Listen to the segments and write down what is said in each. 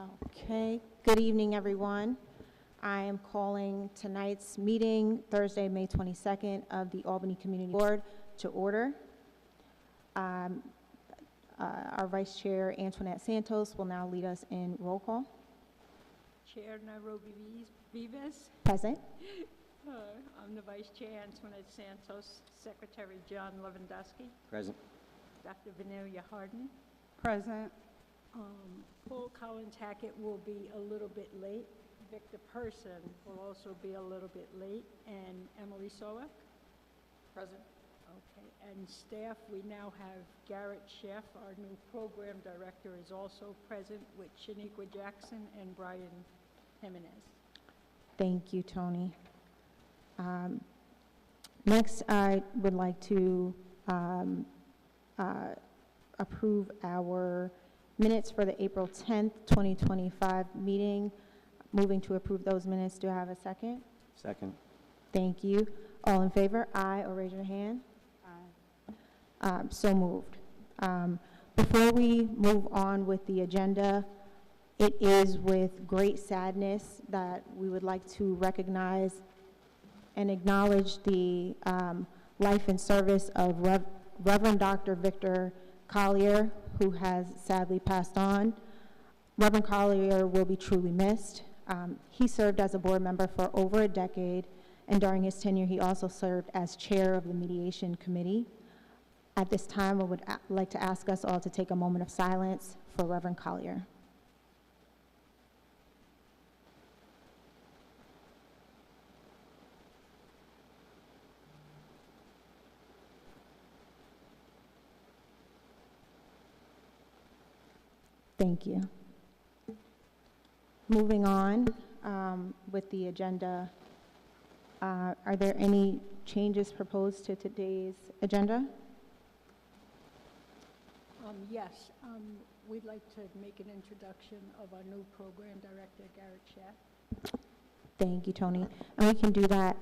Okay, good evening, everyone. I am calling tonight's meeting, Thursday, May 22nd, of the Albany Community Board to order. Our Vice Chair, Antoinette Santos, will now lead us in roll call. Chair Nairobi Vivas. Present. I'm the Vice Chair, Antoinette Santos. Secretary John Lewandowski. Present. Dr. Venelia Harden. Present. Paul Collins Hackett will be a little bit late. Victor Person will also be a little bit late. And Emily Sowick. Present. Okay, and staff, we now have Garrett Sheff, our new program director, is also present with Shaniqua Jackson and Brian Jimenez. Thank you, Tony. Next, I would like to approve our minutes for the April 10th, 2025 meeting. Moving to approve those minutes. Do I have a second? Second. Thank you. All in favor? Aye, or raise your hand. Aye. So moved. Before we move on with the agenda, it is with great sadness that we would like to recognize and acknowledge the life and service of Reverend Dr. Victor Collier, who has sadly passed on. Reverend Collier will be truly missed. He served as a board member for over a decade, and during his tenure, he also served as chair of the Mediation Committee. At this time, I would like to ask us all to take a moment of silence for Reverend Collier. Thank you. Moving on with the agenda, are there any changes proposed to today's agenda? Yes, we'd like to make an introduction of our new program director, Garrett Sheff. Thank you, Tony. And we can do that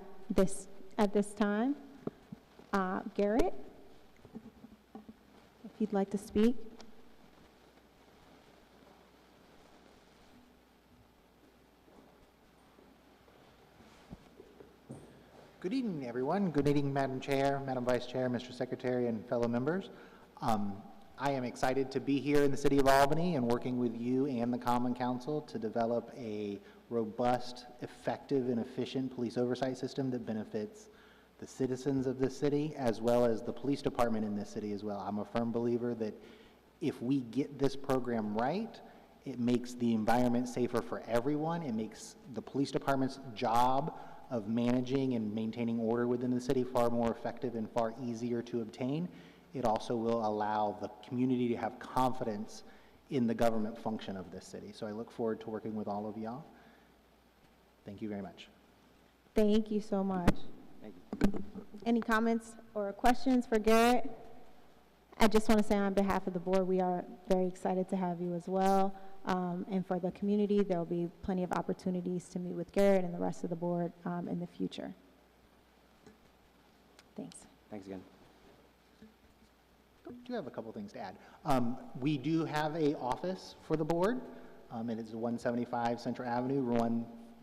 at this time. Garrett, if you'd like to speak. Good evening, everyone. Good evening, Madam Chair, Madam Vice Chair, Mr. Secretary, and fellow members. I am excited to be here in the City of Albany and working with you and the Common Council to develop a robust, effective, and efficient police oversight system that benefits the citizens of this city as well as the police department in this city as well. I'm a firm believer that if we get this program right, it makes the environment safer for everyone. It makes the police department's job of managing and maintaining order within the city far more effective and far easier to obtain. It also will allow the community to have confidence in the government function of this city. So I look forward to working with all of y'all. Thank you very much. Thank you so much. Thank you. Any comments or questions for Garrett? I just want to say on behalf of the board, we are very excited to have you as well. And for the community, there will be plenty of opportunities to meet with Garrett and the rest of the board in the future. Thanks. Thanks again. I do have a couple things to add. We do have an office for the board. It is 175 Central Avenue,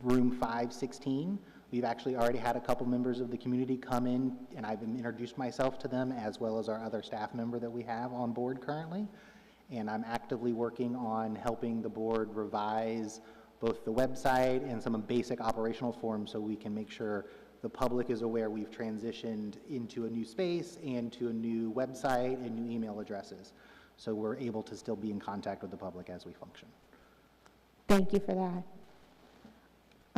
room 516. We've actually already had a couple members of the community come in, and I've introduced myself to them as well as our other staff member that we have on board currently. And I'm actively working on helping the board revise both the website and some basic operational forms so we can make sure the public is aware we've transitioned into a new space and to a new website and new email addresses. So we're able to still be in contact with the public as we function. Thank you for that.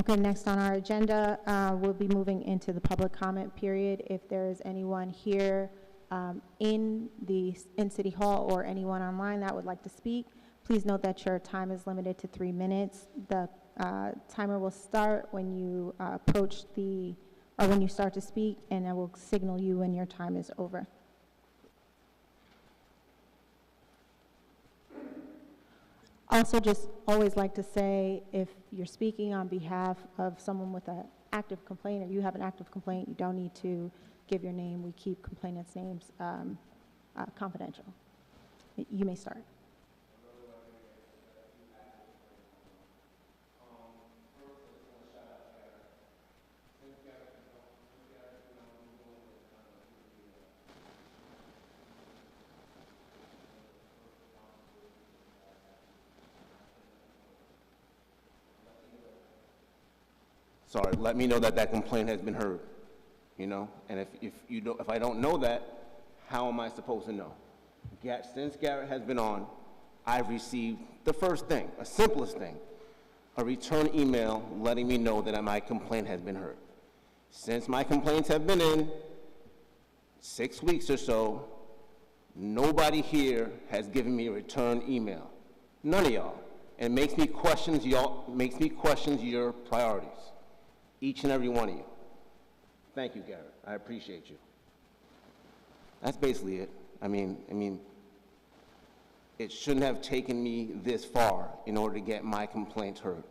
Okay, next on our agenda, we'll be moving into the public comment period. If there is anyone here in City Hall or anyone online that would like to speak, please note that your time is limited to 3 minutes. The timer will start when you when you start to speak, and I will signal you when your time is over. Also, just always like to say, if you're speaking on behalf of someone with an active complaint, or you have an active complaint, you don't need to give your name. We keep complainants' names confidential. You may start. Sorry, let me know that that complaint has been heard, you know? And if I don't know that, how am I supposed to know? Since Garrett has been on, I've received the first thing, a simplest thing, a return email letting me know that my complaint has been heard. Since my complaints have been in 6 weeks or so, nobody here has given me a return email. None of y'all. And it makes me question your priorities. Each and every one of you. Thank you, Garrett. I appreciate you. That's basically it. I mean, it shouldn't have taken me this far in order to get my complaints heard.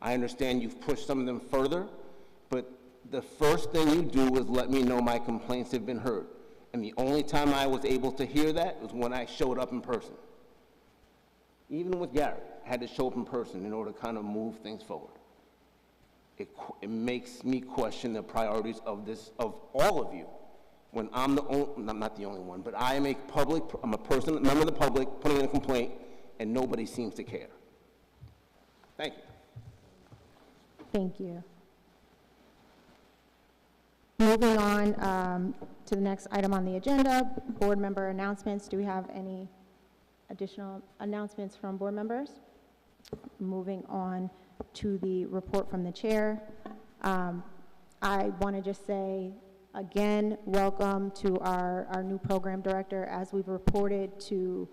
I understand you've pushed some of them further, but the first thing you do was let me know my complaints have been heard. And the only time I was able to hear that was when I showed up in person. Even with Garrett, I had to show up in person in order to kind of move things forward. It makes me question the priorities of all of you. When I'm not the only one, but I am I'm a member of the public putting in a complaint, and nobody seems to care. Thank you. Thank you. Moving on to the next item on the agenda, board member announcements. Do we have any additional announcements from board members? Moving on to the report from the chair. I want to just say, again, welcome to our new program director. As we've reported to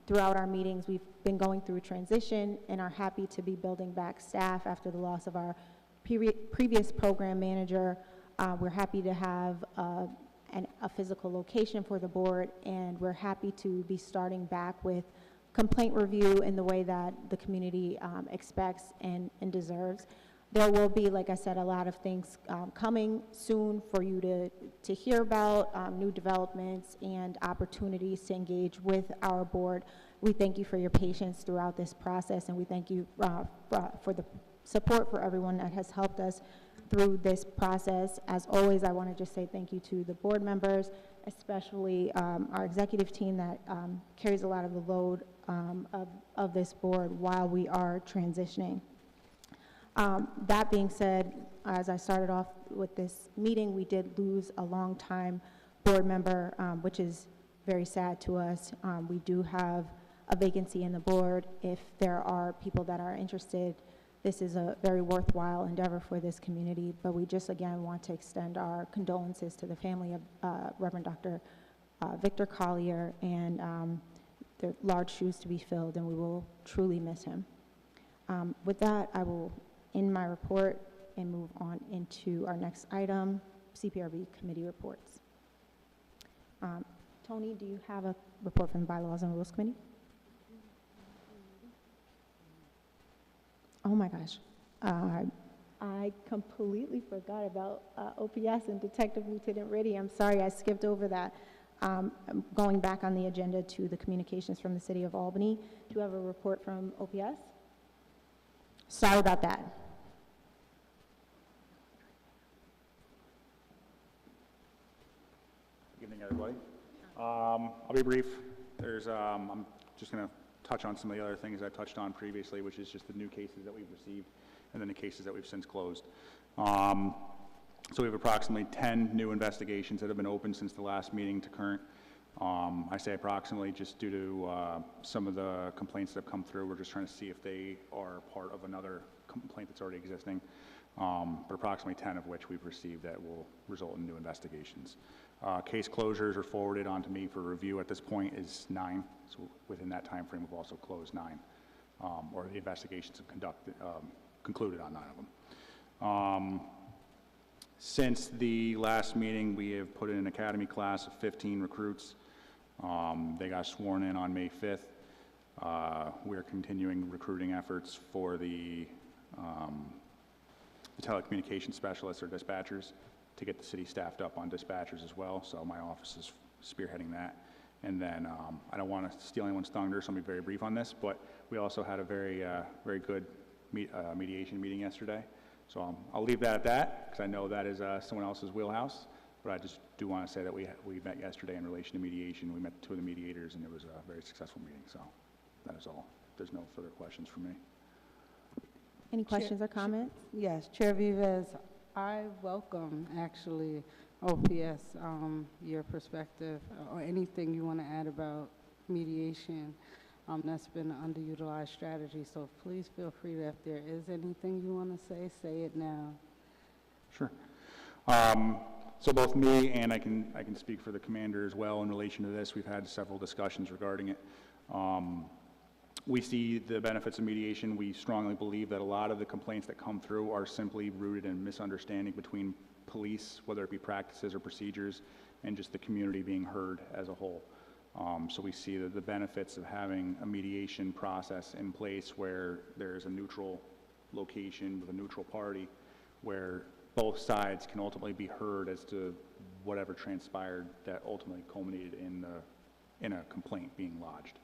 throughout our meetings, we've been going through a transition and are happy to be building back staff after the loss of our previous program manager. We're happy to have a physical location for the board, and we're happy to be starting back with complaint review in the way that the community expects and deserves. There will be, like I said, a lot of things coming soon for you to hear about, new developments and opportunities to engage with our board. We thank you for your patience throughout this process, and we thank you for the support for everyone that has helped us through this process. As always, I want to just say thank you to the board members, especially our executive team that carries a lot of the load of this board while we are transitioning. That being said, as I started off with this meeting, we did lose a long-time board member, which is very sad to us. We do have a vacancy in the board. If there are people that are interested, this is a very worthwhile endeavor for this community, but we just again want to extend our condolences to the family of Reverend Dr. Victor Collier, and there are large shoes to be filled, and we will truly miss him. With that, I will end my report and move on into our next item, CPRB committee reports. Tony, do you have a report from the Bylaws and Rules Committee? Oh my gosh, I completely forgot about OPS and Detective Lieutenant Riddy. I'm sorry, I skipped over that. Going back on the agenda to the communications from the City of Albany. Do you have a report from OPS? Sorry about that. Good evening, everybody. I'll be brief. I'm just going to touch on some of the other things I touched on previously, which is just the new cases that we've received and then the cases that we've since closed. So we have approximately 10 new investigations that have been opened since the last meeting to current. I say approximately just due to some of the complaints that have come through. We're just trying to see if they are part of another complaint that's already existing, but approximately 10 of which we've received that will result in new investigations. Case closures are forwarded on to me for review at this point is 9. So within that time frame, we've also closed 9, or the investigations have concluded on 9 of them. Since the last meeting, we have put in an academy class of 15 recruits. They got sworn in on May 5th. We're continuing recruiting efforts for the telecommunications specialists or dispatchers to get the city staffed up on dispatchers as well. So my office is spearheading that. And then I don't want to steal anyone's thunder, so I'll be very brief on this, but we also had a very good mediation meeting yesterday. So I'll leave that at that, because I know that is someone else's wheelhouse, but I just do want to say that we met yesterday in relation to mediation. We met 2 of the mediators, and it was a very successful meeting, so that is all. There's no further questions from me. Any questions or comments? Yes, Chair Vivas, I welcome actually OPS, your perspective or anything you want to add about mediation. That's been an underutilized strategy, so please feel free to, if there is anything you want to say it now. Sure. So both me and I can speak for the commander as well in relation to this. We've had several discussions regarding it. We see the benefits of mediation. We strongly believe that a lot of the complaints that come through are simply rooted in misunderstanding between police, whether it be practices or procedures, and just the community being heard as a whole. So we see the benefits of having a mediation process in place where there's a neutral location with a neutral party where both sides can ultimately be heard as to whatever transpired that ultimately culminated in a complaint being lodged.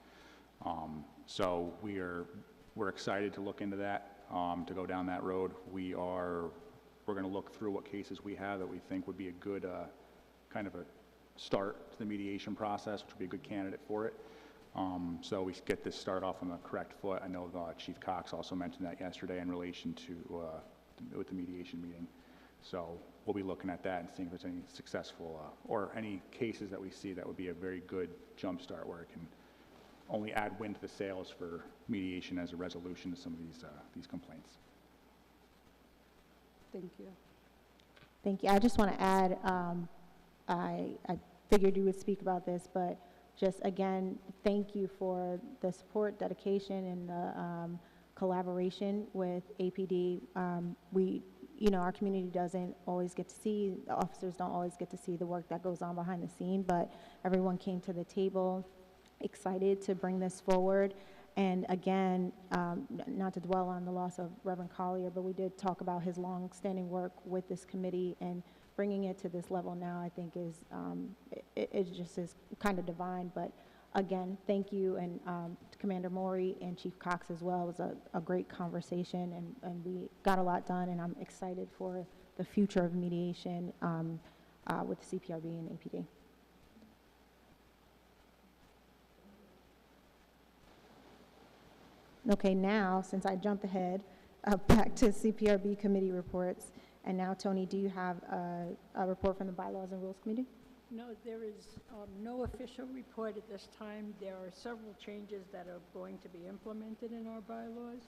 So we're excited to look into that, to go down that road. We're going to look through what cases we have that we think would be a good kind of a start to the mediation process, which would be a good candidate for it. So we get this start off on the correct foot. I know Chief Cox also mentioned that yesterday in relation to with the mediation meeting. So we'll be looking at that and seeing if there's any successful or any cases that we see that would be a very good jump start where it can only add wind to the sails for mediation as a resolution to some of these complaints. Thank you. Thank you. I just want to add, I figured you would speak about this, but just again, thank you for the support, dedication, and the collaboration with APD. Our community doesn't always get to see, the officers don't always get to see the work that goes on behind the scene, but everyone came to the table excited to bring this forward. And again, not to dwell on the loss of Reverend Collier, but we did talk about his long-standing work with this committee, and bringing it to this level now, I think is, it just is kind of divine. But again, thank you, and to Commander Maury and Chief Cox as well. It was a great conversation, and we got a lot done, and I'm excited for the future of mediation with the CPRB and APD. Okay, now, since I jumped ahead, back to CPRB committee reports. And now, Tony, do you have a report from the Bylaws and Rules Committee? No, there is no official report at this time. There are several changes that are going to be implemented in our bylaws.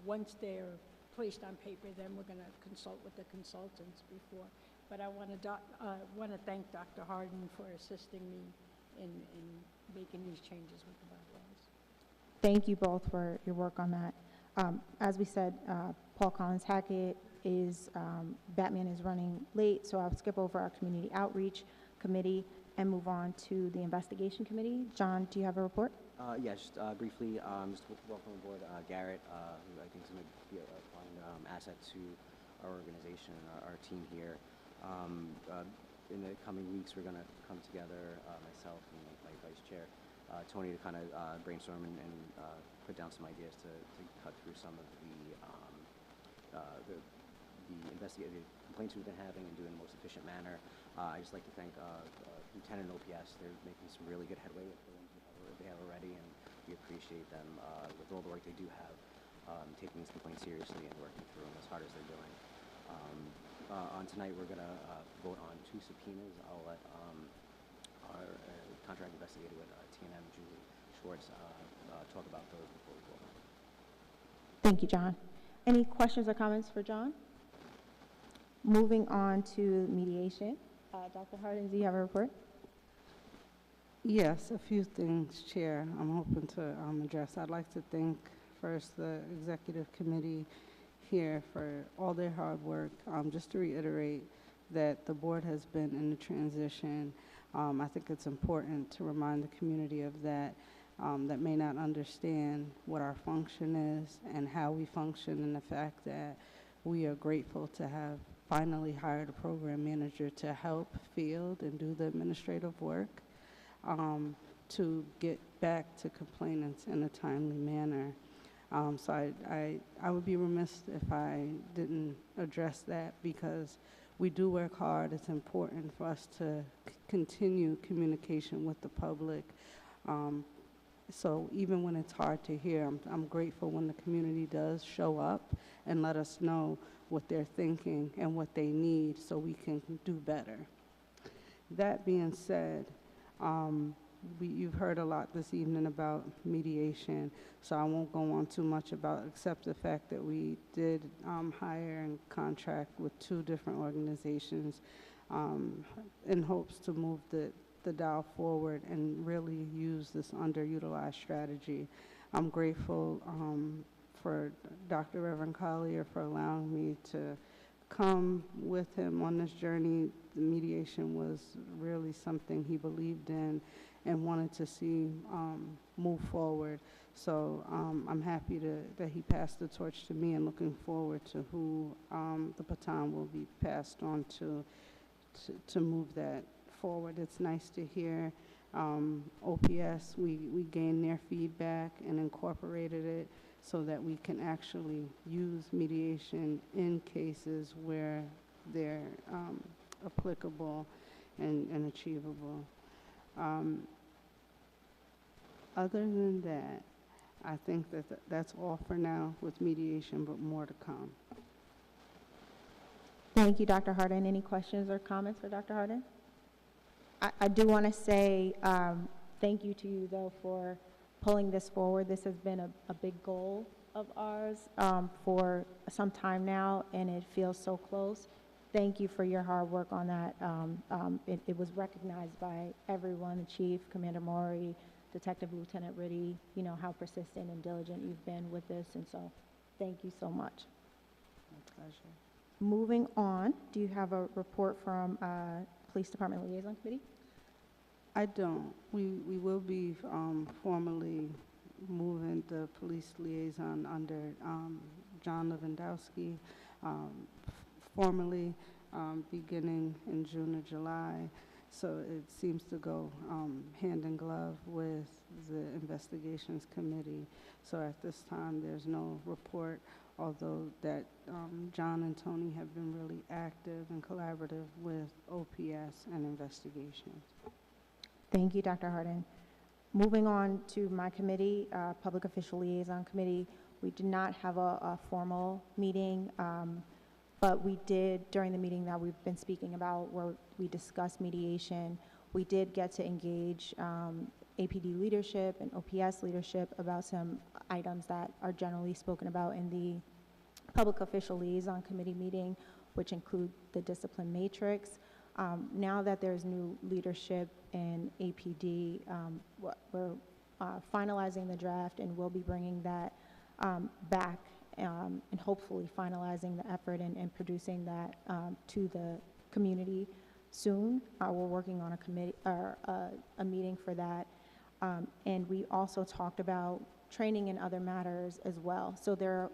Once they're placed on paper, then we're going to consult with the consultants before. But I want to thank Dr. Harden for assisting me in making these changes with the bylaws. Thank you both for your work on that. As we said, Paul Collins Hackett is, Batman is running late, so I'll skip over our Community Outreach Committee and move on to the Investigation Committee. John, do you have a report? Yeah, just briefly, just welcome aboard Garrett, who I think is going to be a fine asset to our organization and our team here. In the coming weeks, we're going to come together, myself and my vice chair, Tony, to kind of brainstorm and put down some ideas to cut through some of the investigative complaints we've been having and do it in the most efficient manner. I just like to thank Lieutenant OPS. They're making some really good headway with the ones they have already, and we appreciate them with all the work they do have, taking these complaints seriously and working through them as hard as they're doing. On tonight, we're going to vote on 2 subpoenas. I'll let our contract investigator with TNM, Julie Schwartz, talk about those before we vote on. Thank you, John. Any questions or comments for John? Moving on to mediation. Dr. Harden, do you have a report? Yes, a few things, Chair, I'm hoping to address. I'd like to thank first the Executive Committee here for all their hard work. Just to reiterate that the board has been in a transition. I think it's important to remind the community of that, that may not understand what our function is and how we function, and the fact that we are grateful to have finally hired a program manager to help field and do the administrative work, to get back to complainants in a timely manner. So I would be remiss if I didn't address that, because we do work hard. It's important for us to continue communication with the public. So even when it's hard to hear, I'm grateful when the community does show up and let us know what they're thinking and what they need so we can do better. That being said, you've heard a lot this evening about mediation, so I won't go on too much about, except the fact that we did hire and contract with 2 different organizations in hopes to move the dial forward and really use this underutilized strategy. I'm grateful for Dr. Reverend Collier for allowing me to come with him on this journey. The mediation was really something he believed in and wanted to see move forward. So I'm happy that he passed the torch to me, and looking forward to who the baton will be passed on to move that forward. It's nice to hear OPS, we gained their feedback and incorporated it so that we can actually use mediation in cases where they're applicable and achievable. Other than that, I think that that's all for now with mediation, but more to come. Thank you, Dr. Harden. Any questions or comments for Dr. Harden? I do want to say thank you to you, though, for pulling this forward. This has been a big goal of ours for some time now, and it feels so close. Thank you for your hard work on that. It was recognized by everyone, the chief, Commander Maury, Detective Lieutenant Ritty, you know, how persistent and diligent you've been with this, and so thank you so much. My pleasure. Moving on, do you have a report from Police Department Liaison Committee? I don't. We will be formally moving the police liaison under John Lewandowski, formally beginning in June or July. So it seems to go hand in glove with the investigations committee. So at this time, there's no report, although that John and Tony have been really active and collaborative with OPS and investigations. Thank you, Dr. Harden. Moving on to my committee, Public Official Liaison Committee, we did not have a formal meeting, but we did, during the meeting that we've been speaking about, where we discussed mediation, we did get to engage APD leadership and OPS leadership about some items that are generally spoken about in the Public Official Liaison Committee meeting, which include the discipline matrix. Now that there's new leadership in APD, we're finalizing the draft, and we'll be bringing that back and hopefully finalizing the effort and producing that to the community soon. We're working on a committee or a meeting for that, and we also talked about training and other matters as well. So there,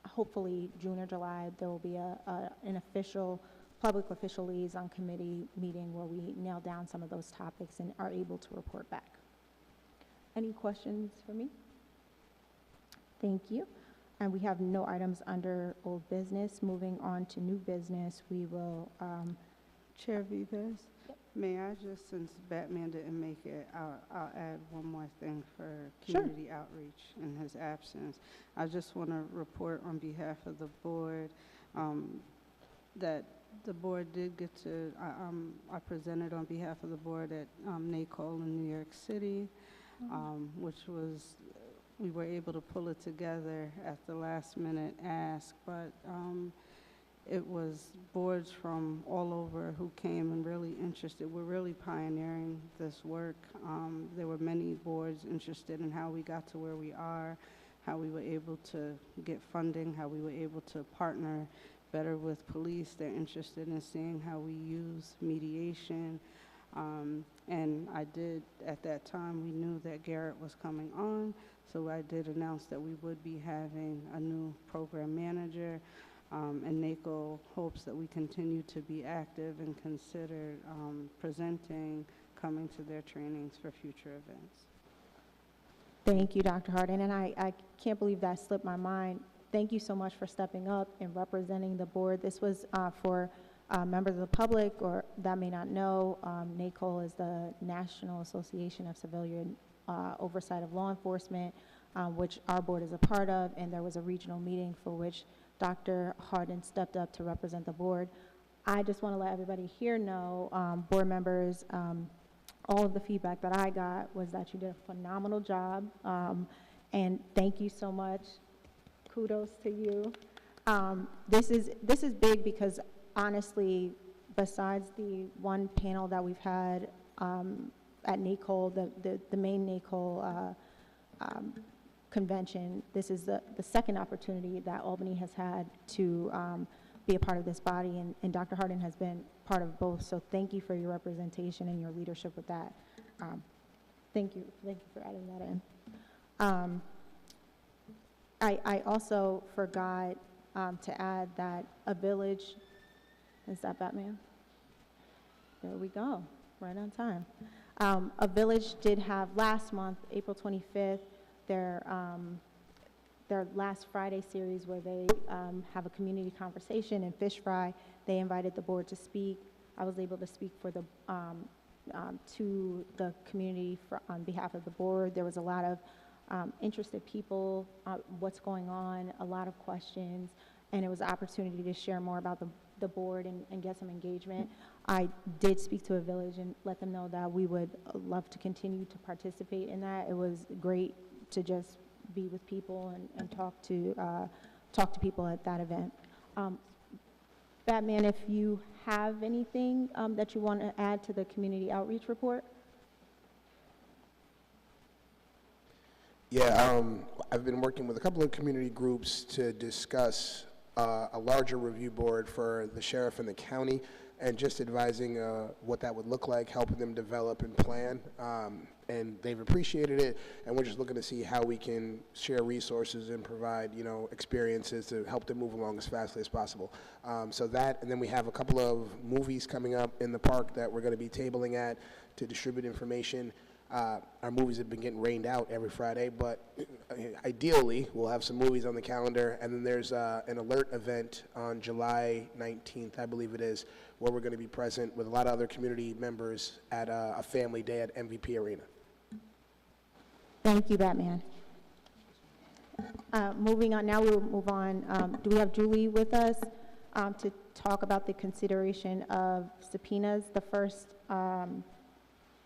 hopefully June or July, there will be an official Public Official Liaison Committee meeting where we nail down some of those topics and are able to report back. Any questions for me? Thank you. And we have no items under old business. Moving on to new business, we will, Chair Vivas, Yep. may I just, since Batman didn't make it, I'll add one more thing for Sure. community outreach in his absence. I just want to report on behalf of the board that the board did get to, I presented on behalf of the board at NACOL in New York City, which was, we were able to pull it together at the last minute ask, but it was boards from all over who came and really interested. We're really pioneering this work. There were many boards interested in how we got to where we are, how we were able to get funding, how we were able to partner better with police. They're interested in seeing how we use mediation. And I did, at that time, we knew that Garrett was coming on, so I did announce that we would be having a new program manager. And NACO hopes that we continue to be active and consider presenting, coming to their trainings for future events. thank you, Dr. Harden. And I can't believe that slipped my mind. Thank you so much for stepping up and representing the board. This was for members of the public or that may not know, NACOL is the National Association of Civilian oversight of law enforcement, which our board is a part of, and there was a regional meeting for which Dr. Hardin stepped up to represent the board. I just want to let everybody here know, board members, all of the feedback that I got was that you did a phenomenal job, and thank you so much. Kudos to you. This is big because honestly, besides the one panel that we've had at NACOL, the main NACOL convention, this is the second opportunity that Albany has had to be a part of this body, and Dr. Hardin has been part of both, so thank you for your representation and your leadership with that. Thank you for adding that in. I also forgot to add that a village, is that Batman? There we go, right on time. A village did have last month, April 25th, their last Friday series where they have a community conversation and fish fry. They invited the board to speak. I was able to speak for to the community on behalf of the board. There was a lot of interested people, what's going on, a lot of questions, and it was an opportunity to share more about the board and get some engagement. I did speak to a village and let them know that we would love to continue to participate in that. It was great to just be with people and talk to people at that event. Batman, if you have anything that you want to add to the community outreach report? Yeah, I've been working with a couple of community groups to discuss a larger review board for the sheriff and the county, and just advising what that would look like, helping them develop and plan. And they've appreciated it, and we're just looking to see how we can share resources and provide, experiences to help them move along as fastly as possible. So that, and then we have a couple of movies coming up in the park that we're going to be tabling at to distribute information. Our movies have been getting rained out every Friday, but ideally we'll have some movies on the calendar. And then there's an alert event on July 19th, I believe it is, where we're going to be present with a lot of other community members at a family day at MVP Arena. Thank you, Batman. Moving on, now we'll move on. Do we have Julie with us to talk about the consideration of subpoenas? The first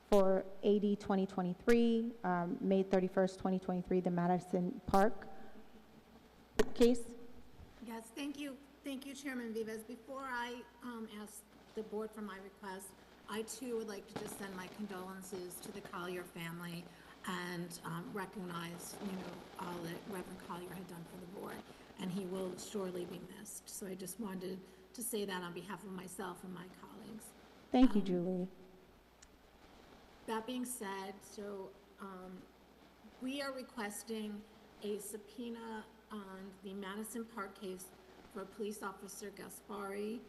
for AD 2023, May 31st, 2023, the Madison Park case. Yes, thank you, Chairman Vivas. Before I ask the board for my request, I too would like to just send my condolences to the Collier family and recognize, all that Reverend Collier had done for the board, and he will surely be missed. So I just wanted to say that on behalf of myself and my colleagues. Thank you, Julie. That being said, we are requesting a subpoena on the Madison Park case for Police Officer Gaspari.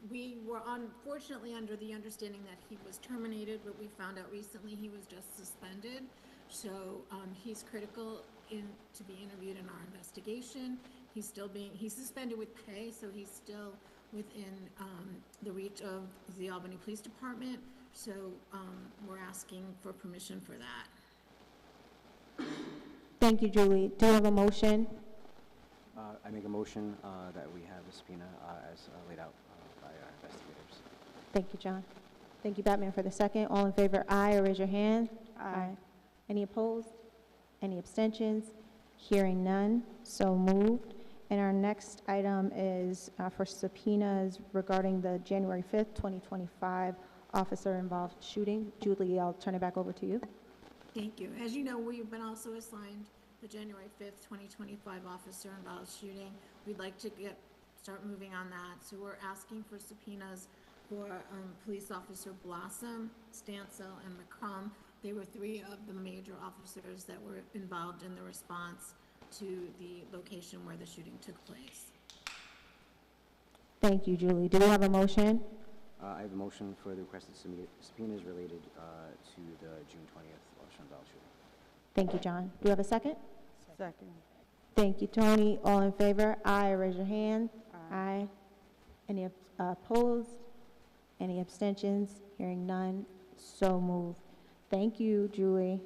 We were unfortunately under the understanding that he was terminated, but we found out recently he was just suspended. So he's critical to be interviewed in our investigation. He's suspended with pay, so he's still within the reach of the Albany Police Department. So we're asking for permission for that. Thank you, Julie. Do you have a motion? I make a motion that we have a subpoena as laid out by our investigators. Thank you, John. Thank you, Batman, for the second. All in favor, aye, or raise your hand. Aye. Any opposed? Any abstentions? Hearing none, so moved. And our next item is for subpoenas regarding the January 5th, 2025 officer-involved shooting. Julie, I'll turn it back over to you. Thank you. As you know, we've been also assigned the January 5th, 2025 officer-involved shooting. We'd like to start moving on that. So we're asking for subpoenas for Police Officer Blossom, Stansel, and McCrum. They were three of the major officers that were involved in the response to the location where the shooting took place. Thank you, Julie. Do we have a motion? I have a motion for the requested subpoenas related to the June 20th officer-involved shooting. Thank you, John. Do we have a second? Second. Thank you, Tony. All in favor? Aye. Raise your hand. Aye. Any opposed? Any abstentions? Hearing none, so moved. Thank you, Julie.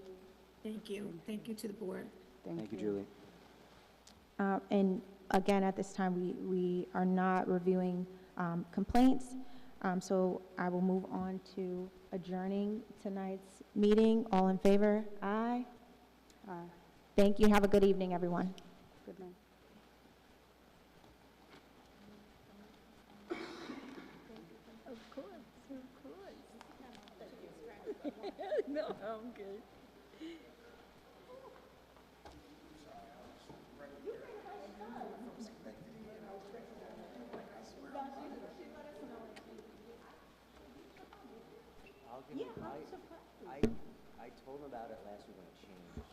Thank you. Thank you to the board. Thank you, Julie. And again, at this time, we are not reviewing complaints, so I will move on to adjourning tonight's meeting. All in favor? Aye. Aye. Thank you. Have a good evening, everyone. Good night. Of course, of course. No, I'm good. I told him about it last week when it changed.